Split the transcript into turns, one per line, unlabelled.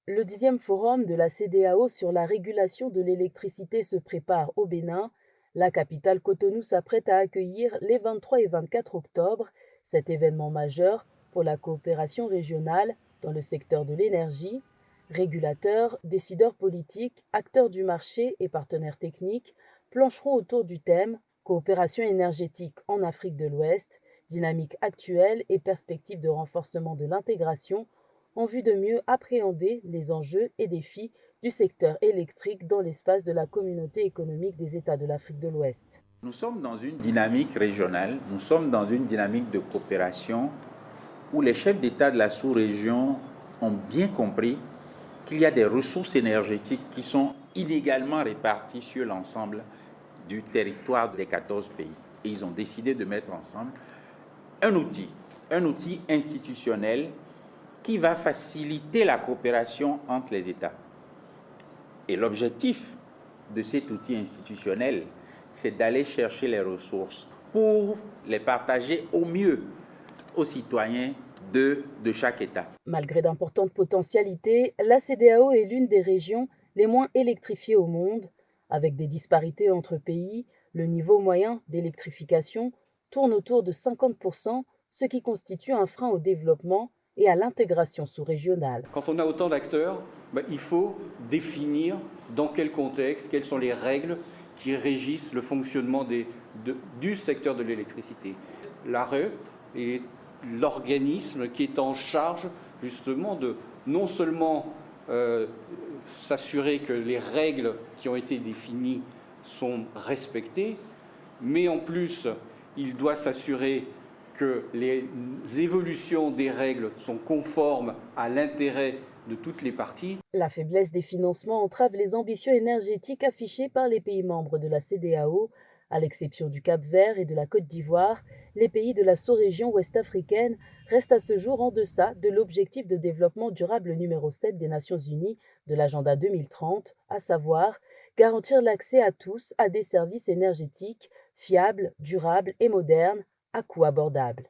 Le 10e forum de la CEDEAO sur la régulation de l'électricité se prépare au Bénin. La capitale Cotonou s'apprête à accueillir les 23 et 24 octobre cet événement majeur pour la coopération régionale dans le secteur de l'énergie. Régulateurs, décideurs politiques, acteurs du marché et partenaires techniques plancheront autour du thème coopération énergétique en Afrique de l'Ouest, dynamique actuelle et perspectives de renforcement de l'intégration en vue de mieux appréhender les enjeux et défis du secteur électrique dans l'espace de la communauté économique des États de l'Afrique de l'Ouest.
Nous sommes dans une dynamique régionale, nous sommes dans une dynamique de coopération où les chefs d'État de la sous-région ont bien compris qu'il y a des ressources énergétiques qui sont inégalement réparties sur l'ensemble du territoire des 14 pays. Et ils ont décidé de mettre ensemble un outil institutionnel qui va faciliter la coopération entre les États. Et l'objectif de cet outil institutionnel, c'est d'aller chercher les ressources pour les partager au mieux aux citoyens de chaque État.
Malgré d'importantes potentialités, la CEDEAO est l'une des régions les moins électrifiées au monde. Avec des disparités entre pays, le niveau moyen d'électrification tourne autour de 50%, ce qui constitue un frein au développement et à l'intégration sous-régionale.
Quand on a autant d'acteurs, il faut définir dans quel contexte, quelles sont les règles qui régissent le fonctionnement du secteur de l'électricité. L'ARE est l'organisme qui est en charge justement de non seulement s'assurer que les règles qui ont été définies sont respectées, mais en plus, il doit s'assurer que les évolutions des règles sont conformes à l'intérêt de toutes les parties.
La faiblesse des financements entrave les ambitions énergétiques affichées par les pays membres de la CEDEAO. À l'exception du Cap-Vert et de la Côte d'Ivoire, les pays de la sous-région ouest-africaine restent à ce jour en deçà de l'objectif de développement durable numéro 7 des Nations Unies de l'agenda 2030, à savoir garantir l'accès à tous à des services énergétiques fiables, durables et modernes à coût abordable.